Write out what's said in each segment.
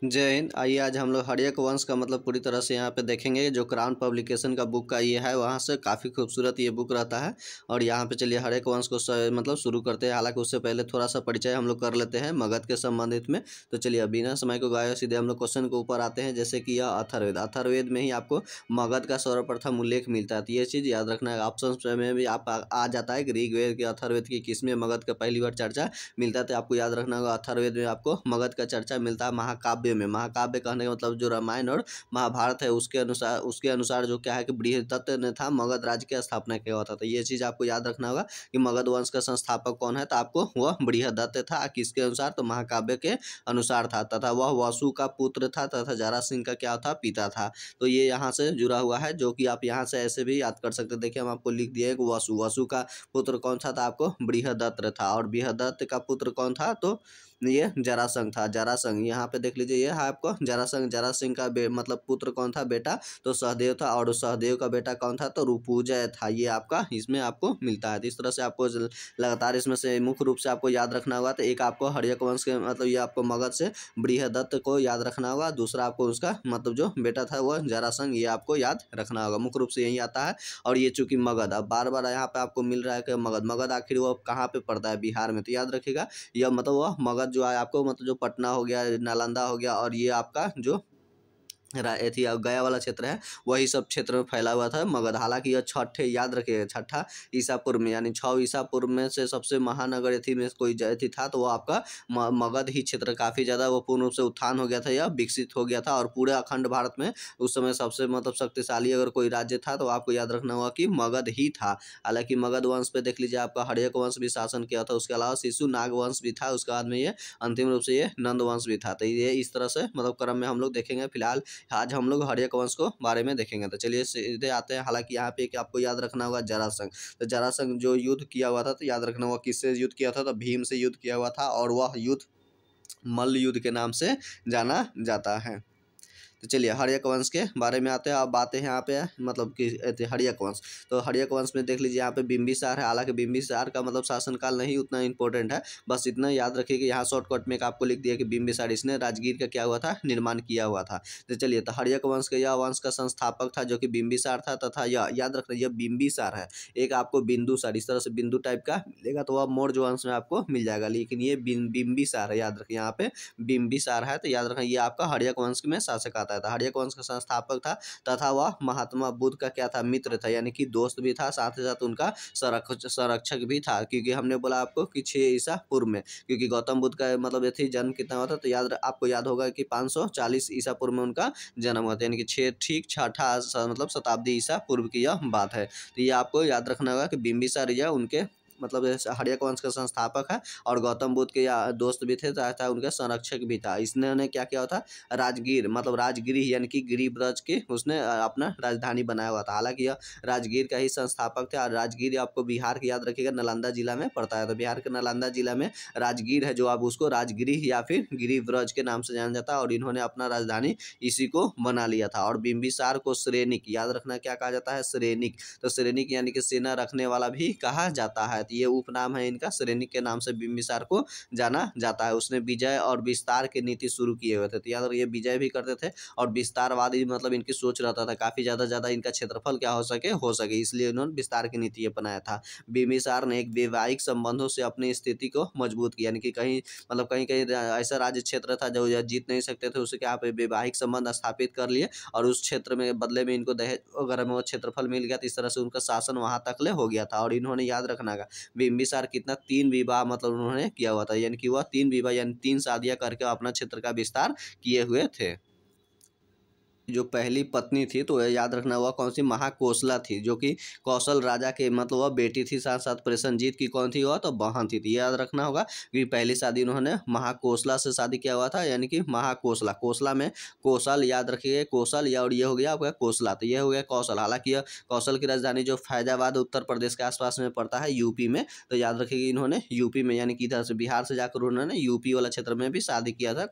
जय हिंद। आइए आज हम लोग हर्यक वंश का मतलब पूरी तरह से यहाँ पे देखेंगे। जो क्राउन पब्लिकेशन का बुक का ये है, वहाँ से काफ़ी खूबसूरत ये बुक रहता है। और यहाँ पे चलिए हर्यक वंश को मतलब शुरू करते हैं। हालांकि उससे पहले थोड़ा सा परिचय हम लोग कर लेते हैं मगध के संबंधित में। तो चलिए बिना समय को गवाए सीधे हम लोग क्वेश्चन के ऊपर आते हैं। जैसे कि यह अथर्ववेद, अथर्ववेद में ही आपको मगध का सर्वप्रथम उल्लेख मिलता है। तो ये चीज़ याद रखना है। ऑप्शन में भी आप आ जाता है कि ऋग्वेद के अथर्ववेद की किसमें मगध का पहली बार चर्चा मिलता है। तो आपको याद रखना होगा अथर्ववेद में आपको मगध का चर्चा मिलता है। महाकाव्य में, महाकाव्य कहने का मतलब जो रामायण और महाभारत है उसके अनुसार जो क्या है कि बृहदत्त ने था मगध राज्य की स्थापना किया हुआ था। तो ये चीज़ आपको याद रखना होगा कि मगध वंश का संस्थापक कौन है। तो आपको वह बृहदत्त था। किसके अनुसार? तो महाकाव्य के अनुसार था। तथा वह वसु का पुत्र था तथा जरासंध का क्या था? पिता था। तो ये यहाँ से जुड़ा हुआ है, जो कि आप यहाँ से ऐसे भी याद कर सकते हैं। देखिए हम आपको लिख दिए वसु, वसु का पुत्र कौन सा था? आपको बृहदत्त था। और बृहदत्त का पुत्र कौन था? तो ये जरासंध था। जरासंध यहाँ पे देख लीजिए, ये है आपको जरासंध। जरासंध का मतलब पुत्र कौन था? बेटा तो सहदेव था। और सहदेव का बेटा कौन था? तो ऋपुजय था। ये आपका इसमें आपको मिलता है। तो इस तरह से आपको लगातार इसमें से मुख्य रूप से आपको याद रखना होगा। तो एक आपको हर्यक वंश के मतलब ये आपको मगध से बृहदत्त को याद रखना होगा। दूसरा आपको उसका मतलब जो बेटा था वह जरासंध, ये आपको याद रखना होगा। मुख्य रूप से यही आता है। और ये चूंकि मगध अब बार बार यहाँ पे आपको मिल रहा है कि मगध, मगध आखिर वो कहाँ पे पड़ता है? बिहार में। तो याद रखिएगा यह मतलब वह मगध जो है आपको मतलब जो पटना हो गया, नालंदा हो गया, और ये आपका जो एथी गया वाला क्षेत्र है, वही सब क्षेत्र में फैला हुआ था मगध। हालांकि यह छठे, याद रखिएगा, छठा ईसा पूर्व में, यानी 6 ईसा पूर्व में से सबसे महानगर एथी में कोई एथी था तो वो आपका मगध ही क्षेत्र काफ़ी ज़्यादा वो पूर्ण रूप से उत्थान हो गया था या विकसित हो गया था। और पूरे अखंड भारत में उस समय सबसे मतलब शक्तिशाली अगर कोई राज्य था तो आपको याद रखना होगा कि मगध ही था। हालांकि मगध वंश पे देख लीजिए आपका हर्यक वंश भी शासन किया था। उसके अलावा शिशु नाग वंश भी था। उसके बाद में ये अंतिम रूप से ये नंद वंश भी था। तो ये इस तरह से मतलब क्रम में हम लोग देखेंगे। फिलहाल आज हम लोग हर्यक वंश को बारे में देखेंगे। तो चलिए सीधे आते हैं। हालांकि यहाँ पे एक आपको याद रखना होगा जरासंध। तो जरासंध जो युद्ध किया हुआ था, तो याद रखना होगा किससे युद्ध किया था? तो भीम से युद्ध किया हुआ था। और वह युद्ध मल्ल युद्ध के नाम से जाना जाता है। तो चलिए हर्यक वंश के बारे में आते हैं। अब बातें हैं यहाँ पे मतलब कि हर्यक वंश। तो हर्यक वंश में देख लीजिए यहाँ पे बिंबिसार है। हालांकि बिंबिसार का मतलब शासनकाल नहीं उतना इंपॉर्टेंट है, बस इतना याद रखिए कि यहाँ शॉर्टकट में एक आपको लिख दिया कि बिंबिसार, इसने राजगीर का क्या हुआ था? निर्माण किया हुआ था। तो चलिए, तो हर्यक वंश के यह वंश का संस्थापक था जो कि बिंबिसार था। तथा यह याद रखना, यह बिंबिसार है। एक आपको बिंदुसार, इस तरह से बिंदु टाइप का मिलेगा तो वह मौर्य वंश में आपको मिल जाएगा। लेकिन ये बिंबिसार है, याद रखिए यहाँ पे बिंबिसार है। तो याद रखना ये आपका हर्यक वंश में शासक आता था। हर्यक वंश का संस्थापक था तथा वह महात्मा बुद्ध का क्या था? मित्र था, यानी कि दोस्त भी था, साथ ही साथ उनका संरक्षक भी था। क्योंकि हमने बोला आपको कि 6 ईसा पूर्व में, क्योंकि गौतम बुद्ध का मतलब ये जन्म कितना हुआ था? तो आपको याद होगा कि 540 ईसा पूर्व में उनका जन्म हुआ था, यानी कि 6 ठीक छठा मतलब शताब्दी ईसा पूर्व की यह बात है। तो ये आपको याद रखना होगा कि बिंबिसार यह उनके मतलब हर्यक वंश का संस्थापक है। और गौतम बुद्ध के दोस्त भी थे तथा उनका संरक्षक भी था। इसने क्या किया था? राजगीर मतलब राजगिरी यानी कि गिरिब्रज के उसने अपना राजधानी बनाया हुआ था। हालांकि यह राजगीर का ही संस्थापक थे। और राजगीर आपको बिहार के, याद रखिएगा, नालंदा जिला में पड़ता है। तो बिहार के नालंदा जिला में राजगीर है, जो आप उसको राजगिरी या फिर गिरिब्रज के नाम से जाना जाता है। और इन्होंने अपना राजधानी इसी को बना लिया था। और बिंबिसार को सैनिक, याद रखना क्या कहा जाता है? सैनिक। तो सैनिक यानी कि सेना रखने वाला भी कहा जाता है। तो ये उपनाम है इनका, सैनिक के नाम से बिंबिसार को जाना जाता है। उसने विजय और विस्तार की नीति शुरू किए हुए थे। तो याद रखिए ये विजय भी करते थे और विस्तारवादी मतलब इनकी सोच रहता था काफ़ी ज़्यादा इनका क्षेत्रफल क्या हो सके, इसलिए उन्होंने विस्तार की नीति अपनाया था। बिंबिसार ने एक वैवाहिक संबंधों से अपनी स्थिति को मजबूत किया, यानी कि कहीं मतलब कहीं कहीं ऐसा राज्य क्षेत्र था जो जीत नहीं सकते थे, उसके यहाँ पे वैवाहिक संबंध स्थापित कर लिए। और उस क्षेत्र में बदले में इनको दहेज वगैरह में वो क्षेत्रफल मिल गया। तो इस तरह से उनका शासन वहाँ तक ले हो गया था। और इन्होंने याद रखना का बिंबिसार कितना 3 विवाह मतलब उन्होंने किया हुआ था, यानी कि वह 3 विवाह यानी 3 शादियां करके अपना क्षेत्र का विस्तार किए हुए थे। जो पहली पत्नी थी तो याद रखना हुआ कौन सी? महाकोसला थी, जो कि कौशल राजा के मतलब वह बेटी थी। साथ साथ प्रसेनजीत की कौन थी? वह तो बहन थी। तो याद रखना होगा कि पहली शादी उन्होंने महाकोसला से शादी किया हुआ था, यानी कि महाकोसला। कोसला में कौशल, याद रखिए कौशल, या और ये हो गया आपका कोसला। तो ये हो गया कौशल। हालांकि यह कौशल की राजधानी जो फैजाबाद उत्तर प्रदेश के आसपास में पड़ता है, यूपी में। तो याद रखिए इन्होंने यूपी में यानी कि इधर से बिहार से जाकर उन्होंने यूपी वाला क्षेत्र में भी शादी किया था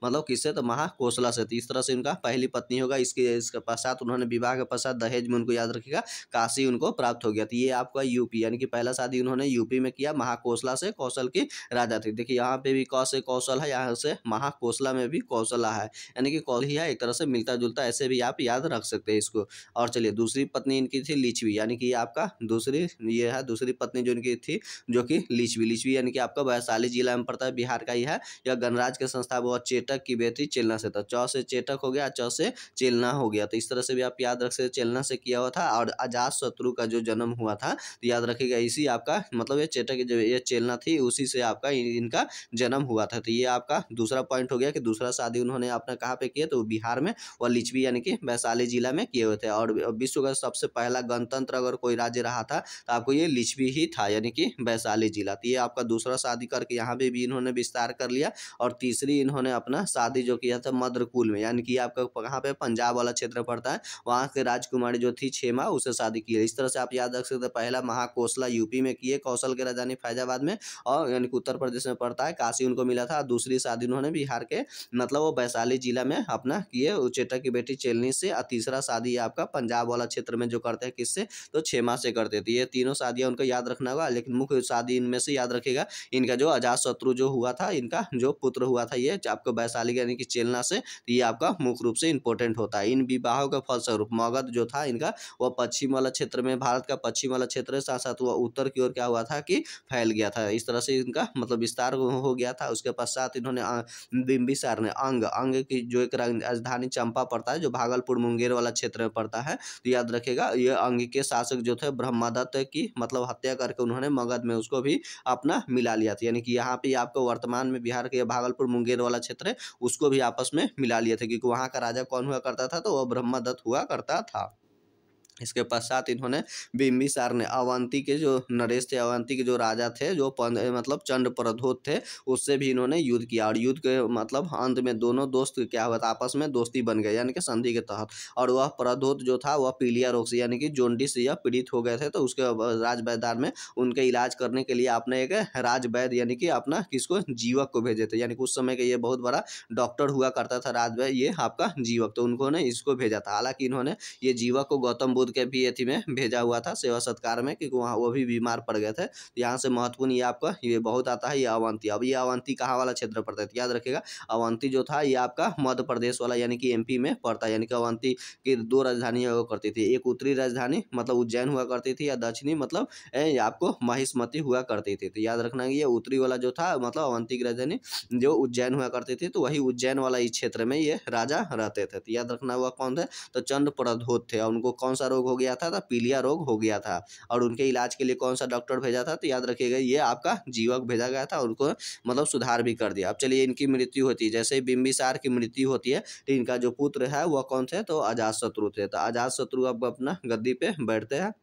मतलब किससे? तो महाकोसला से। तो इस तरह से इनका पहली पत्नी नहीं होगा। इसके पश्चात उन्होंने विवाह के पश्चात दहेज में उनको याद रखिएगा काशी उनको प्राप्त हो गया। तो ये आपका यूपी यानी कि पहला शादी उन्होंने यूपी में किया, महाकोसला से, कौशल की राजा थी। देखिए यहाँ पे भी क से कौशल है, यहाँ से महाकोसला में भी कौशला है, यानी कि कौशल ही है, एक तरह से मिलता जुलता, ऐसे भी आप याद रख सकते हैं इसको। और चलिए दूसरी पत्नी इनकी थी लिच्छवी, यानी कि आपका दूसरी ये है दूसरी पत्नी जो इनकी थी, जो कि लिच्छवी यानी कि आपका वैशाली जिला में पड़ता है, बिहार का ही है। यह गणराज के संस्थापक व चेटक की बेटी चेलना से था। च से चेटक हो गया, च से चेलना हो गया। तो इस तरह से भी आप याद रख सकते, चेलना से किया हुआ था। और अजात शत्रु का जो जन्म हुआ था, तो याद रखिएगा इसी आपका मतलब ये चेटक जो ये चेलना थी उसी से आपका इनका जन्म हुआ था। तो ये आपका दूसरा पॉइंट हो गया कि दूसरा शादी उन्होंने अपना कहाँ पे किया, तो बिहार में और लिच्छवी यानी कि वैशाली जिला में किए हुए थे। और विश्व का सबसे पहला गणतंत्र अगर कोई राज्य रहा था तो आपको ये लिच्छवी ही था, यानी कि वैशाली जिला। तो ये आपका दूसरा शादी करके यहाँ पे भी इन्होंने विस्तार कर लिया। और तीसरी इन्होंने अपना शादी जो किया था मद्रकुल में, यानी कि आपका कहाँ पे पंजाब वाला क्षेत्र पड़ता है, वहाँ के राजकुमारी जो थी क्षेमा, उसे शादी की है। इस तरह से आप याद रख सकते हैं। पहला महाकोसला यूपी में किए, कौशल के राजधानी फैजाबाद में, और यानी कि उत्तर प्रदेश में पड़ता है, काशी उनको मिला था। दूसरी शादी उन्होंने बिहार के मतलब वो वैशाली जिला में अपना किए चेटक की बेटी चेलनी से। और तीसरा शादी आपका पंजाब वाला क्षेत्र में जो करते हैं किससे, तो क्षेमा से करते थे। ये तीनों शादियां उनको याद रखना होगा। लेकिन मुख्य शादी इनमें से याद रखिएगा इनका जो अजात शत्रु जो हुआ था, इनका जो पुत्र हुआ था ये आपको वैशाली यानी कि चेलना से, तो ये आपका मुख्य रूप से इंपॉर्टेंट होता है। इन विवाहों के फलस्वरूप मगध जो था इनका, वह पश्चिम वाला क्षेत्र में, भारत का पश्चिम वाला क्षेत्र, साथ साथ वह उत्तर की ओर क्या हुआ था कि फैल गया था। इस तरह से इनका मतलब विस्तार हो गया था। उसके पश्चात इन्होंने बिंबिसार ने अंग की जो एक राजधानी चंपा पड़ता है, जो भागलपुर मुंगेर वाला क्षेत्र में पड़ता है, तो याद रखेगा ये अंग के शासक जो थे ब्रह्मदत्त की मतलब हत्या करके उन्होंने मगध में उसको भी अपना मिला लिया था। यानी कि यहाँ पे आपको वर्तमान में बिहार के भागलपुर मुंगेर वाला क्षेत्र है उसको भी आपस में मिला लिया था, क्योंकि वहाँ का राजा कौन हुआ करता था, तो वह ब्रह्मदत्त हुआ करता था। इसके पश्चात इन्होंने बिंबिसार ने अवंती के जो नरेश थे, अवंती के जो राजा थे, जो मतलब चंड प्रद्योत थे, उससे भी इन्होंने युद्ध किया। और युद्ध के मतलब अंत में दोनों दोस्त क्या हुआ था, आपस में दोस्ती बन गए, यानी कि संधि के तहत। और वह प्रद्योत जो था वह पीलिया रोग से यानी कि जोंडिस से पीड़ित हो गए थे। तो उसके राज बैदार में उनके इलाज करने के लिए आपने एक राज वैद्य यानी कि अपना किसको, जीवक को भेजे थे। यानी कि उस समय का ये बहुत बड़ा डॉक्टर हुआ करता था राज वैद्य, ये आपका जीवक, तो उन्होंने इसको भेजा था। हालांकि इन्होंने ये जीवक को गौतम बुद्ध के भी एथी में भेजा हुआ था सेवा सत्कार में, क्योंकि वहाँ वो भी बीमार पड़ गए थे। यहाँ से महत्वपूर्ण ये आपका ये बहुत आता है, ये अवंती। अब ये अवंती कहाँ वाला क्षेत्र पड़ता है, तो याद रखिएगा अवंती जो था ये आपका मध्य प्रदेश वाला यानी कि एमपी में पड़ता है। यानी कि अवंती की दो राजधानियां हुआ करती थी, एक उत्तरी राजधानी मतलब उज्जैन हुआ करती थी, या दक्षिणी मतलब आपको महिष्मती हुआ करती थी। तो याद रखना ये उत्तरी वाला जो था मतलब अवंती की राजधानी जो उज्जैन हुआ करती थी, तो वही उज्जैन वाला इस क्षेत्र में ये राजा रहते थे। तो याद रखना हुआ कौन थे, तो चंड प्रद्योत थे। और उनको कौन सा रोग हो गया था, पीलिया रोग हो गया था। और उनके इलाज के लिए कौन सा डॉक्टर भेजा था, तो याद रखिएगा ये आपका जीवक भेजा गया था, उनको मतलब सुधार भी कर दिया। अब चलिए इनकी मृत्यु होती है, जैसे बिंबिसार की मृत्यु होती है तो इनका जो पुत्र है वह कौन थे, तो अजातशत्रु थे। तो अजातशत्रु अब अपना गद्दी पे बैठते हैं।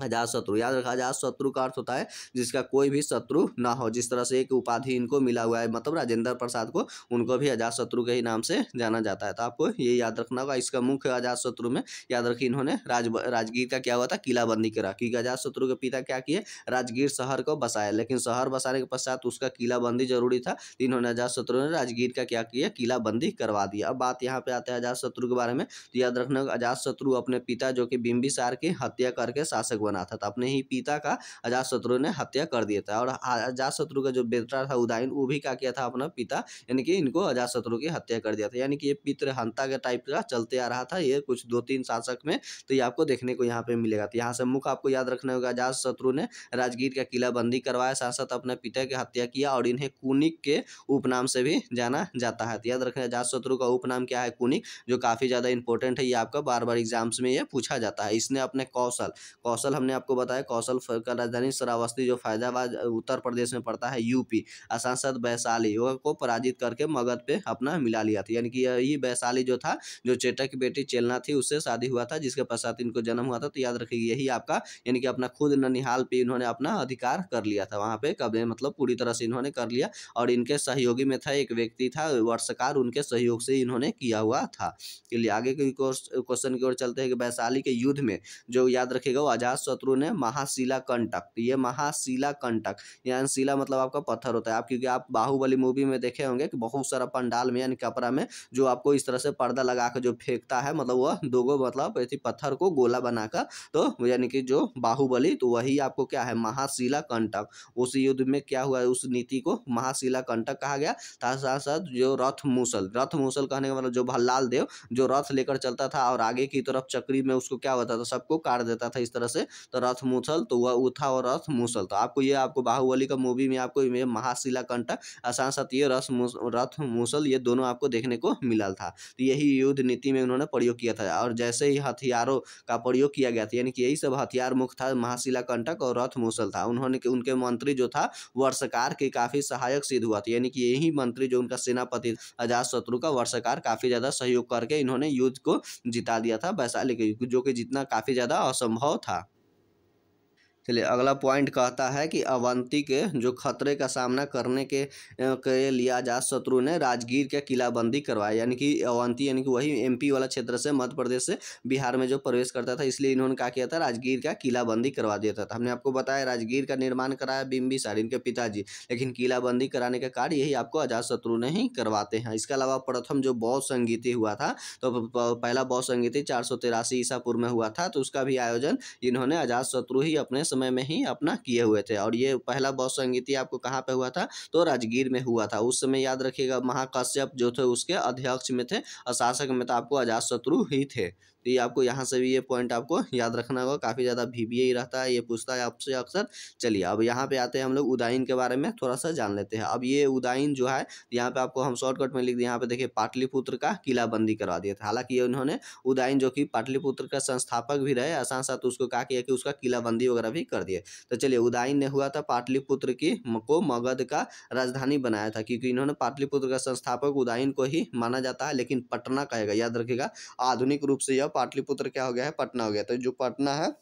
अजातशत्रु याद रखा, अजातशत्रु का अर्थ होता है जिसका कोई भी शत्रु ना हो। जिस तरह से एक उपाधि इनको मिला हुआ है मतलब राजेंद्र प्रसाद को, उनको भी अजातशत्रु के ही नाम से जाना जाता है। तो आपको ये याद रखना होगा। इसका मुख्य अजातशत्रु में याद रखिए इन्होंने राजगीर का क्या हुआ था, किलाबंदी करा, क्योंकि अजातशत्रु के पिता क्या किए, राजगीर शहर को बसाया, लेकिन शहर बसाने के पश्चात उसका किलाबंदी जरूरी था। इन्होंने अजातशत्रु ने राजगीर का क्या किया, किलाबंदी करवा दिया। अब बात यहाँ पे आते हैं अजातशत्रु के बारे में। तो याद रखना होगा अजातशत्रु अपने पिता जो कि बिंबिसार की हत्या करके शासक बना था, तो अपने ही पिता का अजातशत्रु ने हत्या कर दिया था। और अजातशत्रु का जो बेटा था उदयन, वो भी क्या किया था, अपना पिता यानी कि इनको अजातशत्रु की हत्या कर दिया था। यानी कि ये पितृहंता के टाइप का चलते आ रहा था ये कुछ 2-3 शासक में, तो ये आपको देखने को यहाँ पे मिलेगा। तो यहाँ से मुख्य आपको याद रखना होगा, अजातशत्रु ने राजगीर का किलाबंदी करवाया, साथ साथ अपने पिता की हत्या किया, और इन्हें कुनिक के उपनाम से भी जाना जाता है। तो याद रखना अजातशत्रु का उपनाम क्या है, कुनिक, जो काफी ज्यादा इंपॉर्टेंट है, ये आपका बार बार एग्जाम्स में ये पूछा जाता है। इसने अपने कौशल हमने आपको बताया, कौशल का राजधानी श्रावस्ती जो फैजाबाद उत्तर प्रदेश में पड़ता है यूपी, सांसद वैशाली को पराजित करके मगध पे अपना मिला लिया था। यानी कि यही वैशाली जो था, जो चेटक की बेटी चेलना थी उससे शादी हुआ था, जिसके पश्चात इनको जन्म हुआ था। तो याद रखिए यही आपका यानी कि अपना खुद ननिहाल पे इन्होंने अपना अधिकार कर लिया था, वहाँ पे कब्जे मतलब पूरी तरह से इन्होंने कर लिया। और इनके सहयोगी में था एक व्यक्ति था वर्षकार, उनके सहयोग से इन्होंने किया हुआ था। चलिए आगे के क्वेश्चन की ओर चलते हैं कि वैशाली के युद्ध में जो याद रखिएगा वो अजात अजातशत्रु ने महाशिला कंटक, ये महाशिला कंटक यानी शिला मतलब आपका पत्थर होता है। आप क्योंकि आप बाहुबली मूवी में देखे होंगे कि बहुत सारा पंडाल में यानी कपड़ा में जो आपको इस तरह से पर्दा लगा कर जो फेंकता है, मतलब वह दोगो मतलब ऐसी पत्थर को गोला बनाकर, तो यानी कि जो बाहुबली, तो वही आपको क्या है महाशिला कंटक। उस युद्ध में क्या हुआ, उस नीति को महाशिला कंटक कहा गया। साथ साथ जो रथ मूसल, रथ मूसल कहने का मतलब जो भल्लाल देव जो रथ लेकर चलता था और आगे की तरफ चक्री में उसको क्या होता था, सबको काट देता था इस तरह से, तो रथ मूसल, तो वह था और रथ मूसल। तो आपको ये आपको बाहुबली का मूवी में आपको ये महाशिला कंटक साथ साथ ये रथ मूसल ये दोनों आपको देखने को मिला था। तो यही युद्ध नीति में उन्होंने प्रयोग किया था। और जैसे ही हथियारों का प्रयोग किया गया था, यानी कि यही सब हथियार मुक्त था, महाशिला कंटक और रथ मूसल था। उन्होंने उनके मंत्री जो था वर्षकार के काफी सहायक सिद्ध हुआ था, यानी कि यही मंत्री जो उनका सेनापति अजातशत्रु का वर्षकार काफी ज्यादा सहयोग करके इन्होंने युद्ध को जिता दिया था वैशाली के, जो कि जितना काफी ज्यादा असंभव था। चलिए अगला पॉइंट कहता है कि अवंती के जो खतरे का सामना करने के लिए अजातशत्रु ने राजगीर के किलाबंदी करवाया, यानी कि अवंती यानी कि वही एमपी वाला क्षेत्र से, मध्य प्रदेश से बिहार में जो प्रवेश करता था, इसलिए इन्होंने क्या किया था, राजगीर का किलाबंदी करवा दिया था। हमने आपको बताया राजगीर का निर्माण कराया बिंबिसार इनके पिताजी, लेकिन किलाबंदी कराने का कार्य यही आपको अजातशत्रु ने ही करवाते हैं। इसके अलावा प्रथम जो बौद्ध संगीति हुआ था, तो पहला बौद्ध संगीति 483 ईसा पूर्व में हुआ था, तो उसका भी आयोजन इन्होंने अजातशत्रु ही अपने समय में ही अपना किए हुए थे। और ये पहला बौद्ध संगीति आपको कहाँ पे हुआ था, तो राजगीर में हुआ था। उस समय याद रखिएगा महाकाश्यप जो थे उसके अध्यक्ष में थे और शासक में तो आपको अजातशत्रु ही थे। तो ये आपको यहाँ से भी ये पॉइंट आपको याद रखना होगा, काफ़ी ज़्यादा VBA ही रहता है, ये पूछता है आपसे अक्सर। चलिए अब यहाँ पे आते हैं हम लोग उदाईन के बारे में थोड़ा सा जान लेते हैं। अब ये उदाईन जो है यहाँ पे आपको हम शॉर्टकट में लिख दिए, यहाँ पे देखिए पाटलिपुत्र का किलाबंदी करवा दिया था। हालांकि ये उन्होंने उदाईन जो कि पाटलिपुत्र का संस्थापक भी रहे, साथ साथ उसको कहा किया कि उसका किलाबंदी वगैरह भी कर दिए। तो चलिए उदाईन ने हुआ था पाटलिपुत्र की को मगध का राजधानी बनाया था, क्योंकि इन्होंने पाटलिपुत्र का संस्थापक उदाईन को ही माना जाता है, लेकिन पटना कहेगा, याद रखिएगा। आधुनिक रूप से यह पाटलिपुत्र क्या हो गया है, पटना हो गया। तो जो पटना है,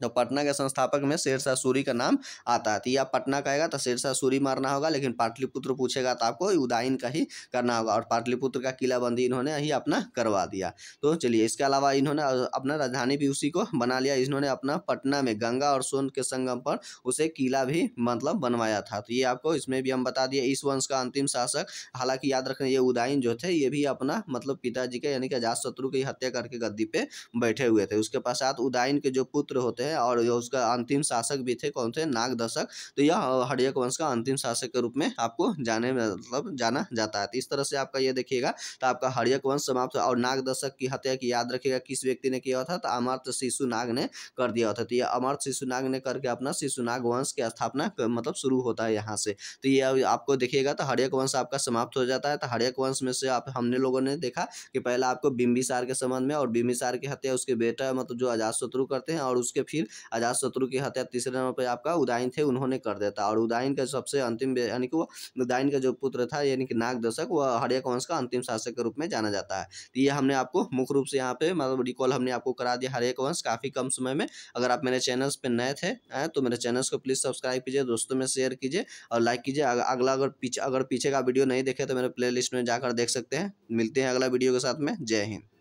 तो पटना के संस्थापक में शेरशाह सूरी का नाम आता है। तो ये आप पटना कहेगा तो शेरशाह सूरी मारना होगा, लेकिन पाटलिपुत्र पूछेगा तो आपको उदाईन का ही करना होगा। और पाटलिपुत्र का किलाबंदी इन्होंने ही अपना करवा दिया। तो चलिए इसके अलावा इन्होंने अपना राजधानी भी उसी को बना लिया। इन्होंने अपना पटना में गंगा और सोन के संगम पर उसे किला भी मतलब बनवाया था। तो ये आपको इसमें भी हम बता दिए। इस वंश का अंतिम शासक, हालांकि याद रखना ये उदाईन जो थे ये भी अपना मतलब पिताजी के यानी कि अजातशत्रु की हत्या करके गद्दी पे बैठे हुए थे। उसके पश्चात उदाईन के जो पुत्र होते हैं और उसका अंतिम शासक भी थे, कौन थे, नागदशक। तो यह हर्यक वंश का अंतिम शासक के रूप में आपको जाना जाता है। तो इस तरह से आपका ये देखिएगा, तो आपका हर्यक वंश समाप्त। और नागदशक की हत्या की याद रखिएगा किस व्यक्ति ने किया था, तो अमर्त्य शिशुनाग ने कर दिया था। तो ये अमर्त्य शिशुनाग ने करके अपना शिशुनाग वंश की स्थापना मतलब शुरू होता है यहाँ से। तो ये आपको देखिएगा तो हर्यक वंश आपका समाप्त हो जाता है। तो हर्यक वंश में से आप हमने लोगों ने देखा कि पहला आपको बिंबिसार के संबंध में, और बिंबिसार की हत्या उसके बेटा मतलब जो अजातशत्रु करते हैं, और उसके फिर अजातशत्रु की हत्या तीसरे नंबर पर आपका उदाईन थे उन्होंने कर देता। और उदाईन का सबसे अंतिम यानी कि वो उदाईन का जो पुत्र था यानी कि नागदशक, वह हर्यक वंश का अंतिम शासक के रूप में जाना जाता है। तो ये हमने आपको मुख्य रूप से यहाँ पे मतलब रिकॉल हमने आपको करा दिया हर्यक वंश काफ़ी कम समय में। अगर आप मेरे चैनल्स पे नए थे तो मेरे चैनल्स को प्लीज़ सब्सक्राइब कीजिए, दोस्तों में शेयर कीजिए और लाइक कीजिए। अगला अगर पीछे का वीडियो नहीं देखे तो मेरे प्ले लिस्ट में जाकर देख सकते हैं। मिलते हैं अगला वीडियो के साथ में। जय हिंद।